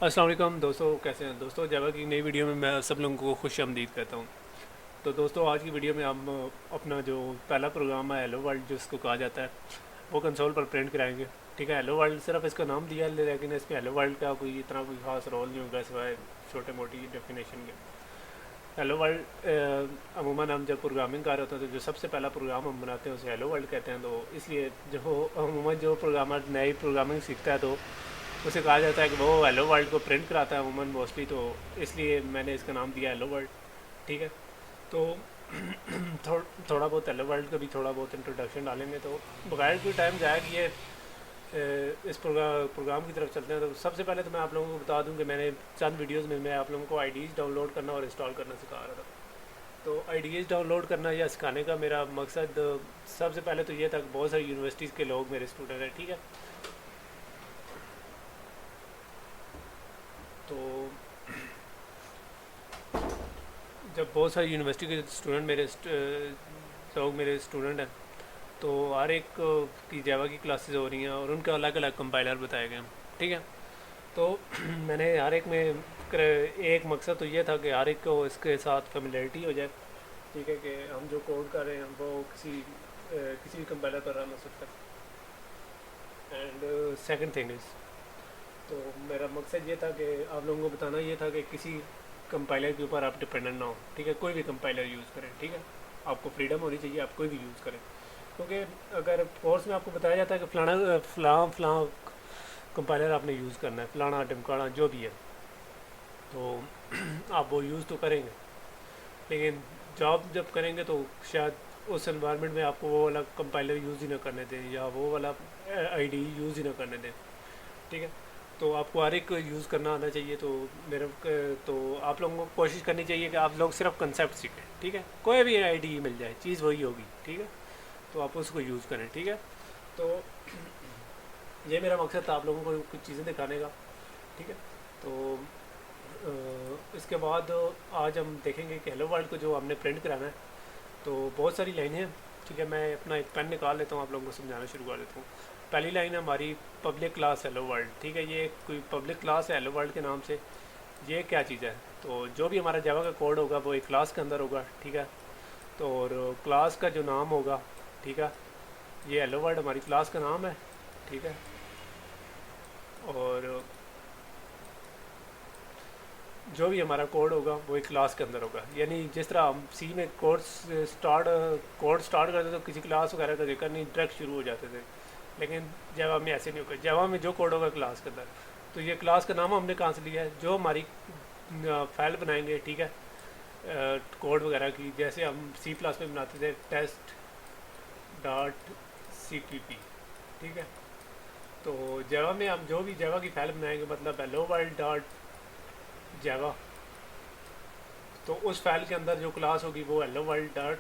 अस्सलाम वालेकुम दोस्तों, कैसे हैं दोस्तों। जावा की नई वीडियो में मैं सब लोगों को खुश आमदीद कहता हूँ। तो दोस्तों, आज की वीडियो में हम अपना जो पहला प्रोग्राम है हेलो वर्ल्ड जिसको कहा जाता है वो कंसोल पर प्रिंट कराएंगे। ठीक है, हेलो वर्ल्ड सिर्फ इसका नाम दिया है, लेकिन इसमें हेलो वर्ल्ड का कोई इतना कोई खास रोल नहीं होगा सिवाय छोटे मोटी डेफिनेशन के। हेलो वर्ल्ड अमूमन हम जब प्रोग्रामिंग कर रहे होते हैं तो जो सबसे पहला प्रोग्राम हम बनाते हैं उसे हेलो वर्ल्ड कहते हैं। तो इसलिए जो अमूमन जो प्रोग्रामर नई प्रोग्रामिंग सीखता है तो उसे कहा जाता है कि वो हेलो वर्ल्ड को प्रिंट कराता है अमूमन मोस्टली। तो इसलिए मैंने इसका नाम दिया हेलो वर्ल्ड। ठीक है, तो थोड़ा बहुत हेलो वर्ल्ड का भी थोड़ा बहुत इंट्रोडक्शन डालेंगे तो बगैर कोई टाइम जाए कि ये इस प्रोग्राम की तरफ चलते हैं। तो सबसे पहले तो मैं आप लोगों को बता दूं कि मैंने चंद वीडियोस में मैं आप लोगों को आईडीज़ डाउनलोड करना और इंस्टॉल करना सिखा रहा था। तो आईडीज़ डाउनलोड करना या सिखाने का मेरा मकसद सबसे पहले तो ये था कि बहुत सारी यूनिवर्सिटीज़ के लोग मेरे स्टूडेंट हैं। ठीक है, तो जब बहुत सारी यूनिवर्सिटी के स्टूडेंट लोग मेरे स्टूडेंट हैं तो हर एक की जावा की क्लासेस हो रही हैं और उनका अलग अलग कंपाइलर बताए गए हैं। ठीक है, तो मैंने हर एक में एक मकसद तो ये था कि हर एक को इसके साथ फेमिलियरिटी हो जाए। ठीक है, कि हम जो कोड कर रहे हैं वो किसी भी कंपाइलर पर रन हो सकता है। एंड सेकंड थिंग इज़, तो मेरा मकसद ये था कि आप लोगों को बताना ये था कि किसी कंपाइलर के ऊपर आप डिपेंडेंट ना हो। ठीक है, कोई भी कंपाइलर यूज़ करें। ठीक है, आपको फ्रीडम होनी चाहिए, आप कोई भी यूज़ करें। क्योंकि अगर कोर्स में आपको बताया जाता है कि फलां कंपाइलर आपने यूज़ करना है, फलाना टिमकाना जो भी है, तो आप वो यूज़ तो करेंगे, लेकिन जॉब जब करेंगे तो शायद उस एनवायरनमेंट में आपको वो वाला कंपाइलर यूज़ ही ना करने दें या वो वाला आईडी यूज़ ही ना करने दें। ठीक है, तो आपको हर एक यूज़ करना आना चाहिए। तो तो आप लोगों को कोशिश करनी चाहिए कि आप लोग सिर्फ कंसेप्ट सीखें। ठीक है, कोई भी आईडी मिल जाए, चीज़ वही होगी। ठीक है, तो आप उसको यूज़ करें। ठीक है, तो ये मेरा मकसद था आप लोगों को कुछ चीज़ें दिखाने का। ठीक है, तो इसके बाद आज हम देखेंगे कि हेलो वर्ल्ड को जो हमने प्रिंट कराना है तो बहुत सारी लाइनें हैं। ठीक है, मैं अपना एक पेन निकाल लेता हूँ, आप लोगों को समझाना शुरू कर देता हूँ। पहली लाइन है हमारी पब्लिक क्लास हेलो वर्ल्ड। ठीक है, ये कोई पब्लिक क्लास है हेलो वर्ल्ड के नाम से। ये क्या चीज़ है, तो जो भी हमारा जावा का कोड होगा वो एक क्लास के अंदर होगा। ठीक है, तो और क्लास का जो नाम होगा, ठीक है, ये हेलो वर्ल्ड हमारी क्लास का नाम है। ठीक है, और जो भी हमारा कोड होगा वो एक क्लास के अंदर होगा। यानी जिस तरह हम सी में कोड स्टार्ट करते तो किसी क्लास वगैरह का जिक्र नहीं, डायरेक्ट शुरू हो जाते थे, लेकिन जावा में ऐसे नहीं होगा। जावा में जो कोड होगा क्लास के अंदर, तो ये क्लास का नाम हमने कहाँ से लिया है, जो हमारी फाइल बनाएंगे। ठीक है, कोड वगैरह की, जैसे हम सी प्लस में बनाते थे टेस्ट डॉट CPP। ठीक है, तो जावा में हम जो भी जावा की फाइल बनाएंगे, मतलब हेलो वर्ल्ड डॉट जावा, तो उस फाइल के अंदर जो क्लास होगी वो हेलो वर्ल्ड डॉट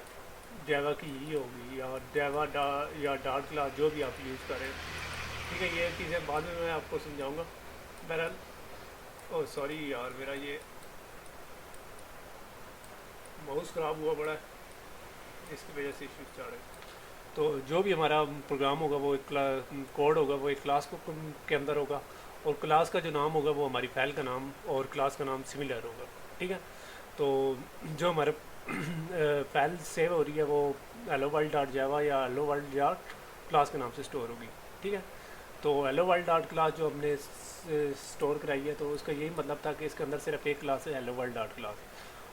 जावा की ही होगी, या जावा या डॉट क्लास जो भी आप यूज़ करें। ठीक है, ये चीज़ें बाद में मैं आपको समझाऊंगा। बहरहाल, ओह सॉरी यार, मेरा ये माउस ख़राब हुआ पड़ा है, इसकी वजह से इश्यूज चल रहे हैं। तो जो भी हमारा प्रोग्राम होगा वो एक कोड होगा वो एक क्लास को के अंदर होगा, और क्लास का जो नाम होगा वो हमारी फाइल का नाम और क्लास का नाम सिमिलर होगा। ठीक है, तो जो हमारे फाइल सेव हो रही है वो हेलो वर्ल्ड डॉट जावा या हेलो वर्ल्ड डॉट क्लास के नाम से स्टोर होगी। ठीक है, तो हेलो वर्ल्ड डॉट क्लास जो हमने स्टोर कराई है तो उसका यही मतलब था कि इसके अंदर सिर्फ एक क्लास है, हेलो वर्ल्ड डॉट क्लास।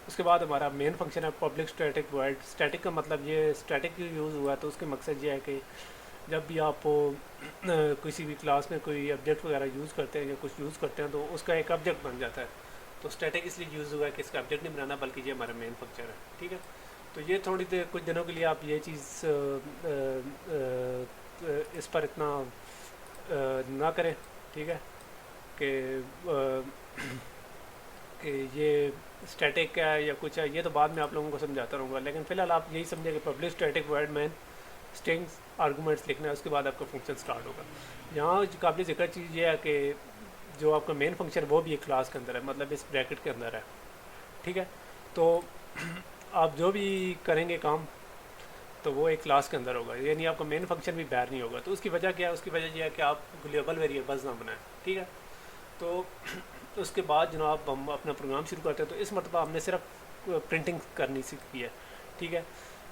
उसके बाद हमारा मेन फंक्शन है पब्लिक स्टैटिक वॉइड। स्टैटिक का मतलब ये स्टैटिक यूज़ हुआ है, तो उसके मकसद ये है कि जब भी आप किसी भी क्लास में कोई ऑब्जेक्ट वगैरह यूज़ करते हैं या कुछ यूज़ करते हैं तो उसका एक ऑब्जेक्ट बन जाता है। तो स्टैटिक इसलिए यूज़ हुआ है कि इसका ऑब्जेक्ट नहीं बनाना, बल्कि ये हमारा मेन फंक्शन है। ठीक है, तो ये थोड़ी देर कुछ दिनों के लिए आप ये चीज़ इस पर इतना ना करें। ठीक है, कि कि ये स्टैटिक है या कुछ है, ये तो बाद में आप लोगों को समझाता रहूँगा, लेकिन फ़िलहाल आप यही समझे कि पब्लिक स्टैटिक वर्ड में स्ट्रिंग्स आर्गूमेंट्स लिखना है, उसके बाद आपका फंक्शन स्टार्ट होगा। यहाँ काबिल ज़िक्र चीज़ ये है कि जो आपका मेन फंक्शन है वो भी एक क्लास के अंदर है, मतलब इस ब्रैकेट के अंदर है। ठीक है, तो आप जो भी करेंगे काम तो वो एक क्लास के अंदर होगा, यानी आपका मेन फंक्शन भी बाहर नहीं होगा। तो उसकी वजह क्या है, उसकी वजह यह है कि आप ग्लोबल वेरिएबल्स ना बनाएं। ठीक है, तो उसके बाद जनाब हम अपना प्रोग्राम शुरू करते हैं। तो इस मरतबा हमने सिर्फ प्रिंटिंग करनी सीखी है, ठीक है।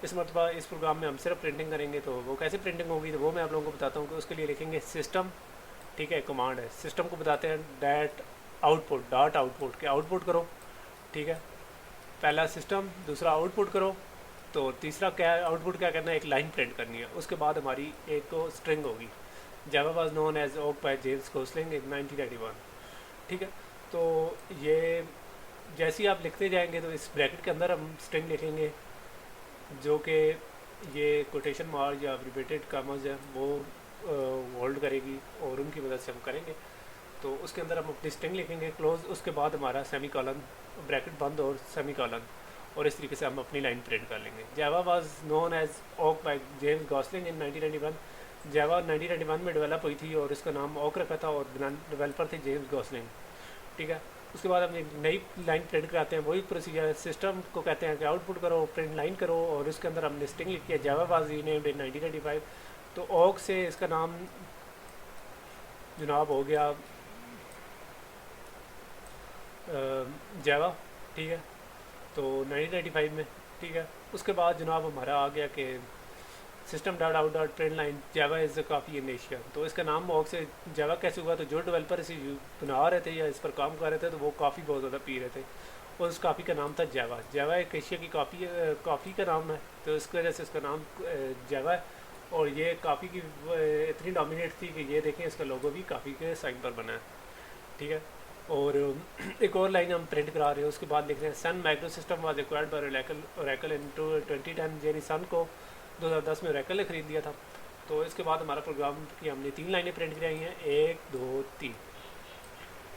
इस मरतबा इस प्रोग्राम में हम सिर्फ प्रिंटिंग करेंगे। तो वो कैसे प्रिंटिंग होगी तो वो मैं आप लोगों को बताता हूँ कि उसके लिए लिखेंगे सिस्टम, ठीक है, कमांड है। सिस्टम को बताते हैं डैट आउटपुट, डॉट आउटपुट के आउटपुट करो, ठीक है। पहला सिस्टम, दूसरा आउटपुट करो। तो तीसरा क्या आउटपुट क्या करना है, एक लाइन प्रिंट करनी है। उसके बाद हमारी एक तो स्ट्रिंग होगी। Java was known as Oak by James Gosling in 1991, ठीक है। तो ये जैसे ही आप लिखते जाएंगे तो इस ब्रैकेट के अंदर हम स्ट्रिंग लिखेंगे, जो कि ये कोटेशन मार्क या एब्रिवेटेड कामर्स है वो होल्ड करेगी, और उनकी मदद से हम करेंगे। तो उसके अंदर हम अपनी स्ट्रिंग लिखेंगे क्लोज, उसके बाद हमारा सेमी कॉलन, ब्रैकेट बंद और सेमी कॉलन, और इस तरीके से हम अपनी लाइन प्रिंट कर लेंगे। Java was known as Oak by James Gosling in 1991। Java 1991 में डेवलप हुई थी और इसका नाम ओक रखा था, और डेवलपर थे जेम्स गॉसलिंग, ठीक है। उसके बाद हम एक नई लाइन प्रिंट कराते हैं। वही प्रोसीजर सिस्टम को कहते हैं कि आउटपुट करो, प्रिंट लाइन करो, और उसके अंदर हमने स्ट्रिंग लिखी है जावा वाज रीनेम्ड इन 1995। तो ओक से इसका नाम जनाब हो गया जावा, ठीक है। तो 1995 में, ठीक है। उसके बाद जनाब हमारा आ गया कि system dot out dot print line Java is a काफ़ी इन एशिया। तो इसका नाम ऑक से जावा कैसे हुआ, तो जो डेवलपर इसे बना रहे थे या इस पर काम कर रहे थे तो वो काफ़ी बहुत ज़्यादा पी रहे थे, और उस काफ़ी का नाम था जावा। जावा एक एशिया की काफ़ी का नाम है, तो इसकी वजह से इसका नाम जावा है। और ये काफ़ी की इतनी डोमिनेट थी कि ये देखें इसका लोगो भी काफ़ी के साइन पर बना है, ठीक है। और एक और लाइन हम प्रिंट करा रहे हैं। उसके बाद लिख रहे हैं Sun micro system was acquired by Oracle in 2010। यानी सन को 2010 में ओरेकल ने ख़रीद लिया था। तो इसके बाद हमारा प्रोग्राम की हमने 3 लाइनें प्रिंट कराई हैं, 1 2 3,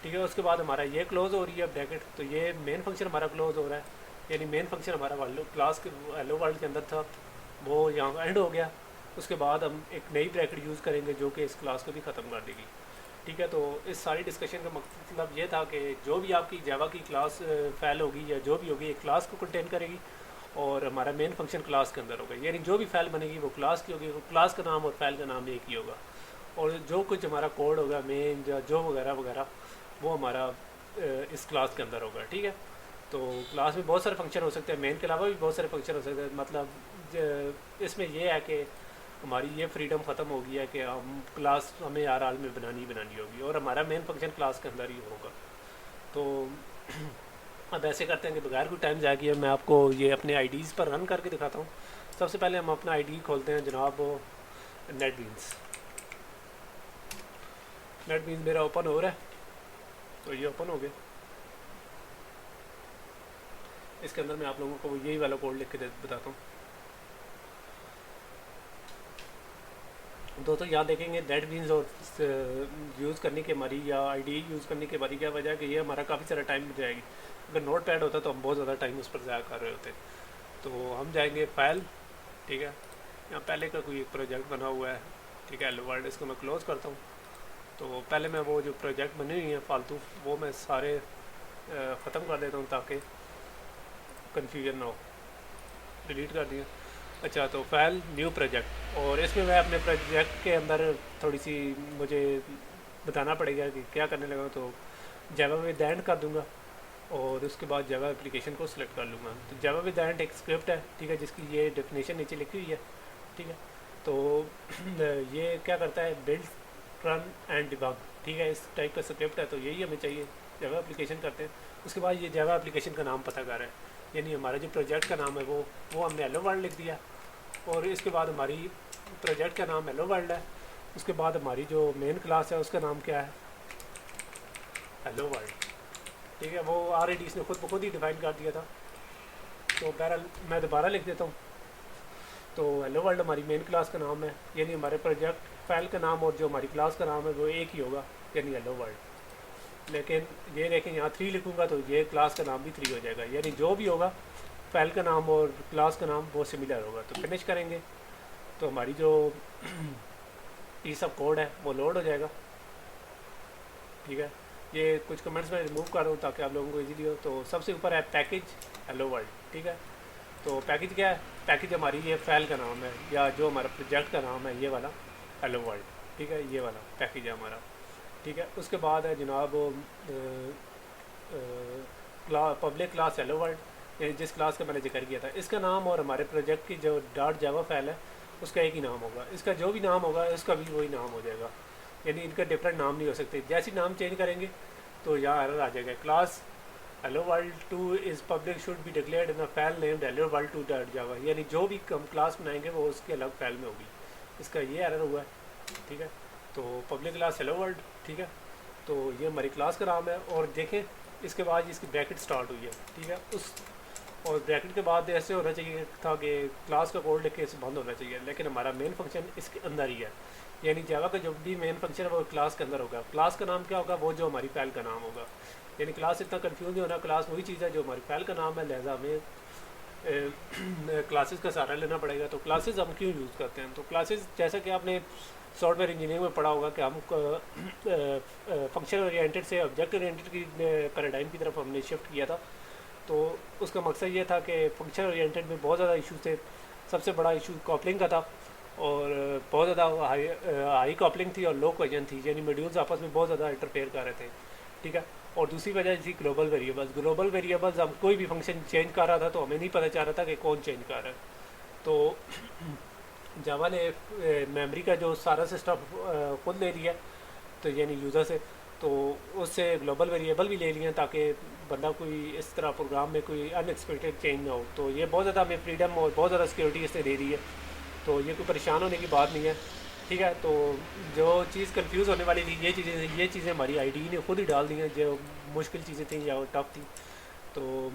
ठीक है। उसके बाद हमारा ये क्लोज हो रही है ब्रैकेट, तो ये मेन फंक्शन हमारा क्लोज हो रहा है। यानी मेन फंक्शन हमारा क्लास के हेलो वर्ल्ड के अंदर था, वो यहाँ एंड हो गया। उसके बाद हम एक नई ब्रैकेट यूज़ करेंगे जो कि इस क्लास को भी ख़त्म कर देगी, ठीक है। तो इस सारी डिस्कशन का मतलब ये था कि जो भी आपकी जावा की क्लास फाइल होगी या जो भी होगी एक क्लास को कंटेन करेगी, और हमारा मेन फंक्शन क्लास के अंदर होगा। यानी जो भी फाइल बनेगी वो क्लास की होगी, वो क्लास का नाम और फाइल का नाम एक ही होगा, और जो कुछ हमारा कोड होगा मेन या जो वगैरह वगैरह वो हमारा इस क्लास के अंदर होगा, ठीक है। तो क्लास में बहुत सारे फंक्शन हो सकते हैं, मेन के अलावा भी बहुत सारे फंक्शन हो सकते हैं। मतलब इसमें यह है कि हमारी ये फ्रीडम ख़त्म हो गई है कि हम क्लास हमें हर हाल में बनानी होगी, और हमारा मेन फंक्शन क्लास के अंदर ही होगा। तो अब ऐसे करते हैं कि बगैर कोई टाइम ज़ाया किए मैं आपको ये अपने आईडीज़ पर रन करके दिखाता हूँ। सबसे पहले हम अपना आईडी खोलते हैं जनाब नेटबीन्स। नेटबीन्स मेरा ओपन हो रहा है, तो ये ओपन हो गया। इसके अंदर मैं आप लोगों को यही वाला कोड लिख के बताता हूँ। दोस्तों यहाँ देखेंगे नेटबीन्स और यूज़ करने की हमारी या आईडी यूज़ करने की हमारी क्या वजह है कि ये हमारा काफ़ी सारा टाइम जाएगी। अगर नोट पैड होता तो हम बहुत ज़्यादा टाइम उस पर ज़ाया कर रहे होते। तो हम जाएंगे फाइल, ठीक है। यहाँ पहले का कोई एक प्रोजेक्ट बना हुआ है, ठीक है, हेलो वर्ल्ड। इसको मैं क्लोज़ करता हूँ। तो पहले मैं वो जो प्रोजेक्ट बने हुए हैं फालतू वो मैं सारे ख़त्म कर देता हूँ ताकि कन्फ्यूजन ना हो। डिलीट कर दिया। अच्छा, तो फाइल न्यू प्रोजेक्ट, और इसमें मैं अपने प्रोजेक्ट के अंदर थोड़ी सी मुझे बताना पड़ेगा कि क्या करने लगा। तो जावा विद एंड कर दूंगा, और उसके बाद जावा एप्लीकेशन को सिलेक्ट कर लूँगा। तो जावा विद एंड एक स्क्रिप्ट है, ठीक है, जिसकी ये डेफिनेशन नीचे लिखी हुई है, ठीक है। तो ये क्या करता है, बिल्ड रन एंड डिबग, ठीक है, इस टाइप का स्क्रिप्ट है। तो यही हमें चाहिए, जावा एप्लीकेशन करते हैं। उसके बाद ये जावा एप्लीकेशन का नाम पता कर रहा है, यानी हमारा जो प्रोजेक्ट का नाम है वो हमने हेलो वर्ल्ड लिख दिया, और इसके बाद हमारी प्रोजेक्ट का नाम हेलो वर्ल्ड है। उसके बाद हमारी जो मेन क्लास है उसका नाम क्या है, हेलो वर्ल्ड, ठीक है। वो ऑलरेडी इसने खुद ब खुद ही डिफाइन कर दिया था। तो बहरहाल मैं दोबारा लिख देता हूँ। तो हेलो वर्ल्ड हमारी मेन क्लास का नाम है, यानी हमारे प्रोजेक्ट फाइल का नाम और जो हमारी क्लास का नाम है वो एक ही होगा, यानी हेलो वर्ल्ड। लेकिन ये देखें यहाँ 3 लिखूँगा तो ये क्लास का नाम भी 3 हो जाएगा, यानी जो भी होगा फाइल का नाम और क्लास का नाम वो सिमिलर होगा। तो फिनिश करेंगे तो हमारी जो ये सब कोड है वो लोड हो जाएगा, ठीक है। ये कुछ कमेंट्स में रिमूव कर रहा हूँ ताकि आप लोगों को इजीली हो। तो सबसे ऊपर है पैकेज हेलो वर्ल्ड, ठीक है। तो पैकेज क्या है, पैकेज हमारी ये फाइल का नाम है या जो हमारा प्रोजेक्ट का नाम है ये वाला हेलो वर्ल्ड, ठीक है, ये वाला पैकेज है हमारा, ठीक है। उसके बाद है जनाब पब्लिक क्लास हेलो वर्ल्ड, जिस क्लास का मैंने जिक्र किया था, इसका नाम और हमारे प्रोजेक्ट की जो डॉट जावा फाइल है उसका एक ही नाम होगा। इसका जो भी नाम होगा उसका भी वही नाम हो जाएगा, यानी इनका डिफरेंट नाम नहीं हो सकते। जैसे नाम चेंज करेंगे तो यहाँ एरर आ जाएगा। Class hello world 2 is public should be declared in a file named hello world 2 dot जावा, यानी जो भी हम क्लास बनाएंगे वो उसके अलग फाइल में होगी। इसका ये एरर हुआ है, ठीक है। तो पब्लिक क्लास हेलो वर्ल्ड, ठीक है, तो ये हमारी क्लास का नाम है। और देखें इसके बाद इसकी ब्रैकेट स्टार्ट हुई है, ठीक है। उस और ब्रैकेट के बाद ऐसे होना चाहिए था कि क्लास का कोड लिख के इसे बंद होना चाहिए, लेकिन हमारा मेन फंक्शन इसके अंदर ही है, यानी जावा का जो भी मेन फंक्शन है वो क्लास के अंदर होगा। क्लास का नाम क्या होगा? वो जो हमारी फाइल का नाम होगा। यानी क्लास इतना कंफ्यूज नहीं होना, क्लास वही चीज़ है जो हमारी फाइल का नाम है, लिहाजा हमें क्लासेस का सहारा लेना पड़ेगा। तो क्लासेस हम क्यों यूज़ करते हैं? तो क्लासेस जैसा कि आपने सॉफ्टवेयर इंजीनियरिंग में पढ़ा होगा कि हम फंक्शन ओरिएंटेड से ऑब्जेक्ट ओरिएंटेड की पैराडाइम की तरफ हमने शिफ्ट किया था। तो उसका मकसद ये था कि फंक्शन ओरिएंटेड में बहुत ज़्यादा इशू थे। सबसे बड़ा इशू कॉपलिंग का था, और बहुत ज़्यादा हाई कॉपलिंग थी और लो कोहेजन थी, यानी मॉड्यूल्स आपस में बहुत ज़्यादा इंटरफेयर कर रहे थे, ठीक है। और दूसरी वजह थी ग्लोबल वेरिएबल्स। ग्लोबल वेरिएबल्स हम कोई भी फंक्शन चेंज कर रहा था तो हमें नहीं पता चल रहा था कि कौन चेंज कर रहा है। तो जावा ने मेमोरी का जो सारा सिस्टम खुद ले लिया, तो यानी यूज़र से, तो उससे ग्लोबल वेरिएबल भी ले लिए ताकि बंदा कोई इस तरह प्रोग्राम में कोई अनएक्सपेक्टेड चेंज ना हो। तो ये बहुत ज़्यादा हमें फ्रीडम और बहुत ज़्यादा सिक्योरिटी इससे दे रही है, तो ये कोई परेशान होने की बात नहीं है, ठीक है। तो जो चीज़ कंफ्यूज होने वाली थी, ये चीज़ें हमारी आईडी ने खुद ही डाल दी हैं, जो मुश्किल चीज़ें थी या टफ थी। तो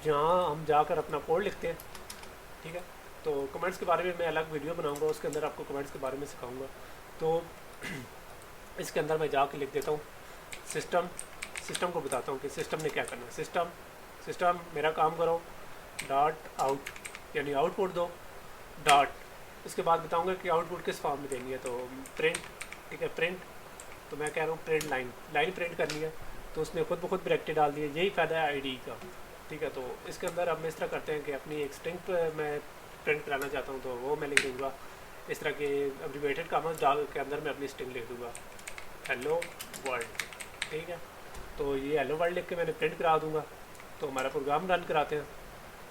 जहाँ हम जाकर अपना कोड लिखते हैं, ठीक है। तो कमेंट्स के बारे में मैं अलग वीडियो बनाऊंगा, उसके अंदर आपको कमेंट्स के बारे में सिखाऊंगा। तो इसके अंदर मैं जाके लिख देता हूँ सिस्टम। सिस्टम को बताता हूँ कि सिस्टम ने क्या करना है। सिस्टम मेरा काम करो, डॉट आउट, यानी आउटपुट दो, डॉट, उसके बाद बताऊंगा कि आउटपुट किस फॉर्म में देनी है। तो प्रिंट, ठीक है, प्रिंट, तो मैं कह रहा हूँ प्रिंट लाइन प्रिंट करनी है, तो उसने खुद ब खुद ब्रैकेट डाल दिए। यही फ़ायदा है आईडी का, ठीक है। तो इसके अंदर हम इस तरह करते हैं कि अपनी एक स्ट्रिंग मैं प्रिंट कराना चाहता हूँ तो वो मैं लिख दूँगा इस तरह के एब्रीवेटेड कॉमास डाल के अंदर मैं अपनी स्ट्रिंग लिख दूँगा हेलो वर्ल्ड, ठीक है। तो ये हेलो वर्ल्ड लिख के मैंने प्रिंट करा दूँगा, तो हमारा प्रोग्राम रन कराते हैं,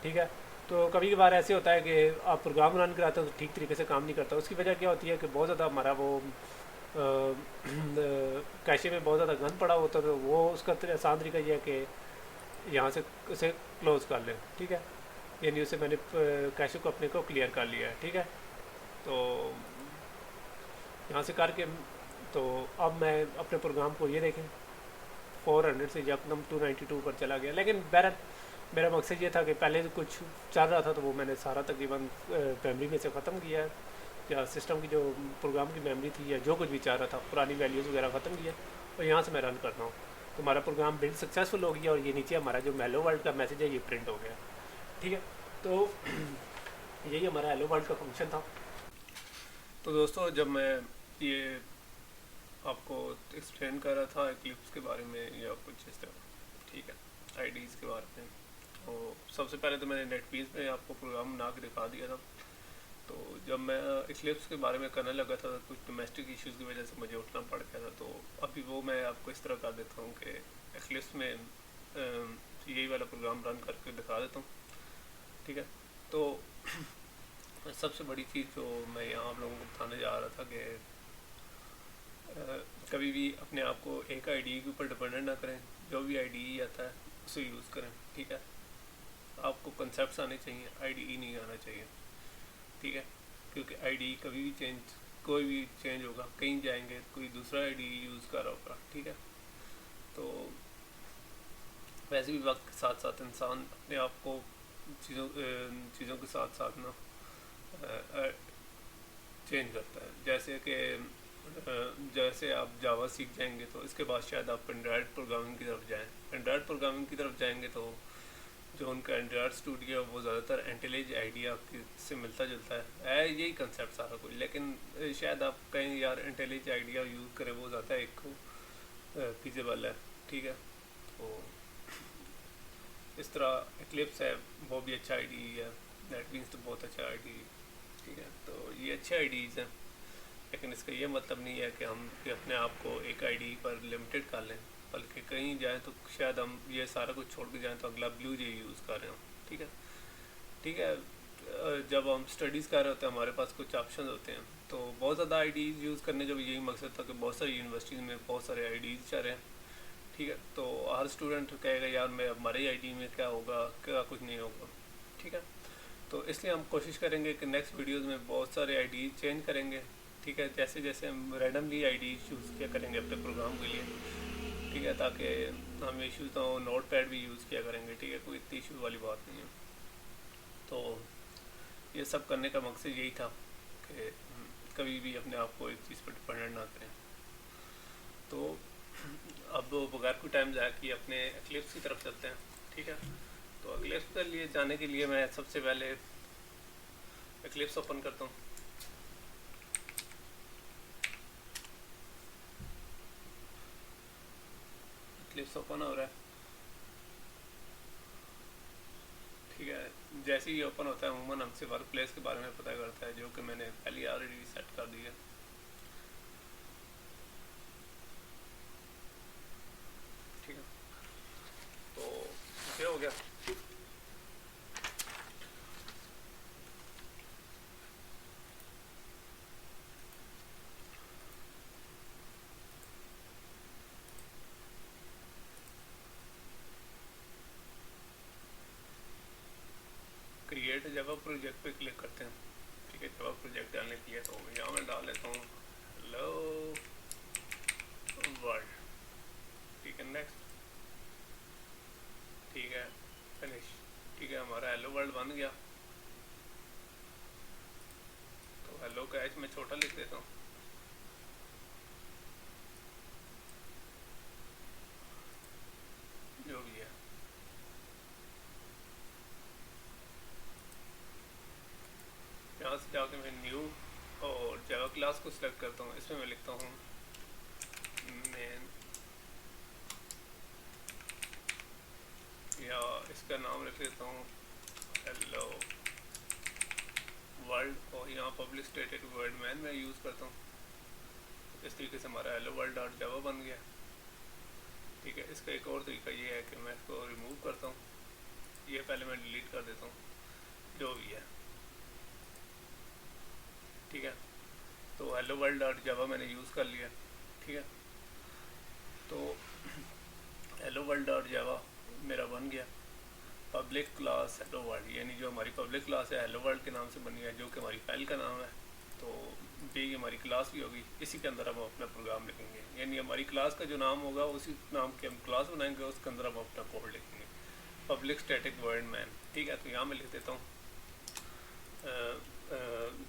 ठीक है। तो कभी कभार ऐसे होता है कि आप प्रोग्राम रन कराते हो तो ठीक तरीके से काम नहीं करता। उसकी वजह क्या होती है कि बहुत ज़्यादा हमारा वो कैशे में बहुत ज़्यादा गंद पड़ा होता है। तो वो उसका आसान तरीका ये है कि यहाँ से उसे क्लोज़ कर लें, ठीक है, यानी उसे मैंने कैशे को अपने को क्लियर कर लिया है, ठीक है। तो यहाँ से करके, तो अब मैं अपने प्रोग्राम को ये देखें 400 से एकदम 292 पर चला गया। लेकिन बहरहाल मेरा मकसद ये था कि पहले तो कुछ चल रहा था तो वो मैंने सारा तकरीबन मेमोरी में से ख़त्म किया है, या सिस्टम की जो प्रोग्राम की मेमोरी थी या जो कुछ भी चाह रहा था पुरानी वैल्यूज़ वगैरह ख़त्म किया, और यहाँ से मैं रन करता हूँ। तो हमारा प्रोग्राम बिल्ड सक्सेसफुल हो गया और ये नीचे हमारा जो हेलो वर्ल्ड का मैसेज है ये प्रिंट हो गया, ठीक है। तो यही हमारा हेलो वर्ल्ड का फंक्शन था। तो दोस्तों जब मैं ये आपको एक्सप्लेन कर रहा था एक्लिप्स के बारे में या कुछ इस तरह, ठीक है, आईडीज़ के बारे में, तो सबसे पहले तो मैंने नेटबीन्स में आपको प्रोग्राम बना के दिखा दिया था। तो जब मैं एक्लिप्स के बारे में करने लगा था कुछ डोमेस्टिक इश्यूज़ की वजह से मुझे उठना पड़ गया था, तो अभी वो मैं आपको इस तरह कर देता हूँ कि एक्लिप्स में यही वाला प्रोग्राम रन करके दिखा देता हूँ, ठीक है। तो सबसे बड़ी चीज़ जो मैं यहाँ आप लोगों को बताने जा रहा था कि कभी भी अपने आप को एक आईडी के ऊपर डिपेंडेंट ना करें, जो भी आईडी आता है उसे यूज़ करें, ठीक है। आपको कंसेप्ट आने चाहिए, आईडी नहीं आना चाहिए, ठीक है, क्योंकि आईडी कभी भी कोई भी चेंज होगा, कहीं जाएंगे कोई दूसरा आईडी यूज़ कर रहा होगा, ठीक है। तो वैसे भी वक्त के साथ साथ इंसान अपने आप को चीज़ों के साथ साथ ना चेंज करता है। जैसे आप जावा सीख जाएंगे तो इसके बाद शायद आप एंड्रॉयड प्रोग्रामिंग की तरफ जाएं। एंड्रॉयड प्रोग्रामिंग की तरफ जाएंगे तो जो उनका एंड्रॉयड स्टूडियो है वो ज़्यादातर इंटेलिज आइडिया से मिलता जुलता है यही कंसेप्ट सारा कुछ। लेकिन शायद आप कहें यार इंटेलिज आइडिया यूज़ करें वो ज़्यादा एक फीजेबल है, ठीक है। तो इस तरह एक्लिप्स है वो भी अच्छा आईडी है, नेटबीन्स तो बहुत अच्छा आईडी, ठीक है। तो ये अच्छे आईडीज़ हैं, लेकिन इसका ये मतलब नहीं है कि हम अपने आप को एक आईडी पर लिमिटेड कर लें, बल्कि कहीं जाएँ तो शायद हम ये सारा कुछ छोड़ के जाएँ तो अगला ब्लू जे यूज़ कर रहे हो। ठीक है, ठीक है। जब हम स्टडीज़ कर रहे होते हैं हमारे पास कुछ ऑप्शन होते हैं, तो बहुत ज़्यादा आईडीज़ यूज़ करने का भी यही मकसद था कि बहुत सारी यूनिवर्सिटीज़ में बहुत सारे आईडीज़ चल रहे हैं। ठीक है, तो हर स्टूडेंट कहेगा यार मैं हमारे आईडी में क्या होगा, क्या कुछ नहीं होगा। ठीक है, तो इसलिए हम कोशिश करेंगे कि नेक्स्ट वीडियोज़ में बहुत सारे आईडीज़ चेंज करेंगे। ठीक है, जैसे जैसे हम रैंडमली आईडीज़ चूज़ किया करेंगे अपने प्रोग्राम के लिए। ठीक है, ताकि हम इश्यूज़ ना हो, नोट पैड भी यूज़ किया करेंगे। ठीक है, कोई इतनी इशू वाली बात नहीं है। तो ये सब करने का मकसद यही था कि कभी भी अपने आप को एक चीज़ पर डिपेंडेंट ना करें। तो अब बगैर कोई टाइम ज़ाया किए अपने एक्लिप्स की तरफ चलते हैं। ठीक है, तो एक्लिप्स के लिए जाने के लिए मैं सबसे पहले एक्लिप्स ओपन करता हूँ। एक्लिप्स ओपन हो रहा है। ठीक है, जैसे ही ओपन होता है अमूमन हमसे वर्क प्लेस के बारे में पता करता है, जो कि मैंने पहले ऑलरेडी सेट कर दिया। ठीक है, तो क्या हो गया, क्रिएट जावा प्रोजेक्ट पे क्लिक करते हैं। ठीक है, जावा प्रोजेक्ट डालने के लिए तो यहाँ मैं डाल लेता हूँ हेलो वर्ल्ड। ठीक है, नेक्स्ट। ठीक है, फिनिश। ठीक है, हमारा हेलो वर्ल्ड बन गया। तो हेलो का एच मैं छोटा लिख देता हूँ। जो भी है, यहाँ से जाके मैं न्यू और जावा क्लास को सिलेक्ट करता हूँ। इसमें मैं लिखता हूँ मेन, या इसका नाम रख देता हूँ हेलो वर्ल्ड, और यहाँ पब्लिक स्टेटेड वर्ड मैन मैं यूज़ करता हूँ। इस तरीके से हमारा हेलो वर्ल्ड डॉट जावा बन गया। ठीक है, इसका एक और तरीका ये है कि मैं इसको रिमूव करता हूँ, ये पहले मैं डिलीट कर देता हूँ, जो भी है। ठीक है, तो हेलो वर्ल्ड डॉट जावा मैंने यूज़ कर लिया। ठीक है, तो हेलो वर्ल्ड डॉट जावा मेरा बन गया। पब्लिक क्लास हेलो वर्ल्ड, यानी जो हमारी पब्लिक क्लास है हेलो वर्ल्ड के नाम से बनी है, जो कि हमारी फाइल का नाम है। तो ये हमारी क्लास भी होगी, इसी के अंदर हम अपना प्रोग्राम लिखेंगे। यानी हमारी क्लास का जो नाम होगा उसी नाम के हम क्लास बनाएंगे, उसके अंदर हम अपना कोड लिखेंगे, पब्लिक स्टैटिक वर्ड मैन। ठीक है, तो यहाँ मैं लिख देता हूँ,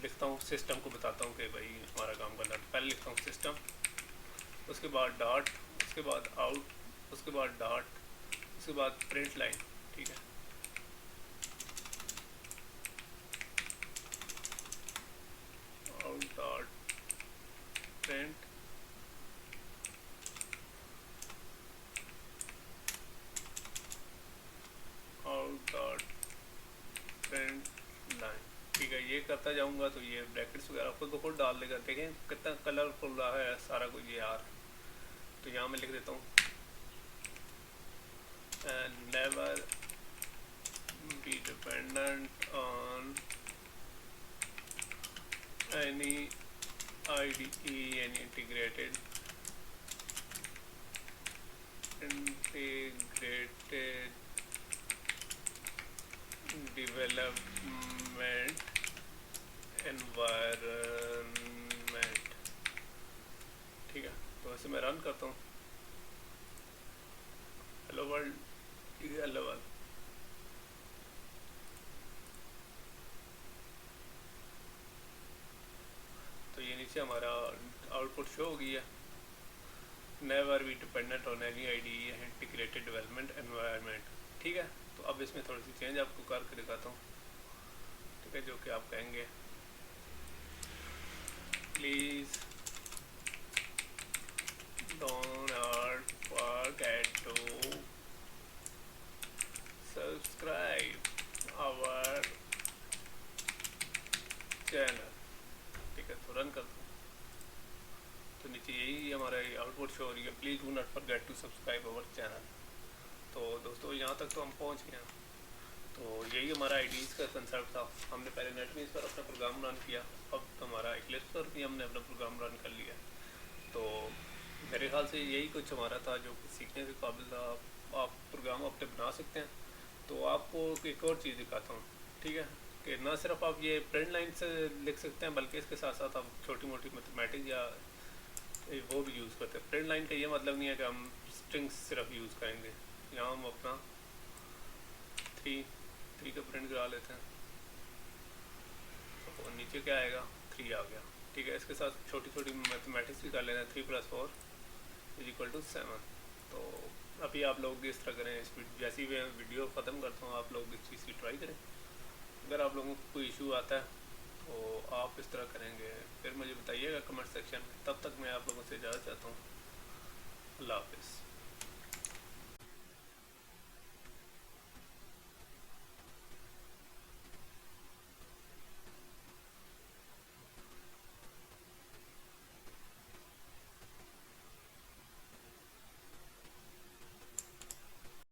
लिखता हूँ सिस्टम को बताता हूँ कि भाई हमारा काम करना है। पहले लिखता हूँ सिस्टम, उसके बाद डॉट, उसके बाद आउट, उसके बाद डॉट, उसके बाद प्रिंट लाइन। ठीक है, out dot print out dot print line. ठीक है, ये करता जाऊंगा तो ये ब्रैकेट्स वगैरह खुद ब खुद डाल देगा। देखें कितना कलरफुल रहा है सारा कुछ ये यार। तो यहाँ मैं लिख देता हूँ never be dependent on any IDE, any integrated development environment। ठीक है, तो ऐसे मैं रन करता हूँ हेलो वर्ल्ड। ठीक है, हेलो वर्ल्ड। तो ये नीचे हमारा आउटपुट शो हो गई है, never be dependent on any IDE integrated development environment. ठीक है, तो अब इसमें थोड़ी सी चेंज आपको करके दिखाता हूँ। ठीक है, जो कि आप कहेंगे please don't forget to subscribe our channel। ठीक है, तो रन करता हूँ। तो नीचे यही ये हमारा आउटपुट शो हो रही है, please do not forget to subscribe our channel. तो दोस्तों यहाँ तक तो हम पहुँच गए हैं। तो यही हमारा आईडीज़ का कंसेप्ट था। हमने पहले नेटबीन्स पर अपना प्रोग्राम रन किया, अब हमारा इक्लिप्स पर भी हमने अपना प्रोग्राम रन कर लिया। तो मेरे ख्याल से यही कुछ हमारा था जो कि सीखने के काबिल था। आप प्रोग्राम अपने बना सकते हैं। तो आपको एक और चीज़ दिखाता हूँ, ठीक है, कि ना सिर्फ आप ये प्रिंट लाइन से लिख सकते हैं, बल्कि इसके साथ साथ आप छोटी मोटी मैथमेटिक्स या वो भी यूज़ करते हैं। प्रिंट लाइन का ये मतलब नहीं है कि हम स्ट्रिंग्स सिर्फ यूज़ करेंगे। यहाँ हम अपना थ्री थ्री का प्रिंट करा लेते हैं, तो नीचे क्या आएगा, 3 आ गया। ठीक है, इसके साथ छोटी छोटी मैथमेटिक्स भी कर लेते हैं। 3+4=7। तो अभी आप लोग इस तरह करें, इस जैसी मैं वीडियो ख़त्म करता हूँ आप लोग इस चीज़ की ट्राई करें। अगर आप लोगों को कोई इशू आता है तो आप इस तरह करेंगे फिर मुझे बताइएगा कमेंट सेक्शन में। तब तक मैं आप लोगों से इजाज़त चाहता हूँ। अल्लाह हाफिज़।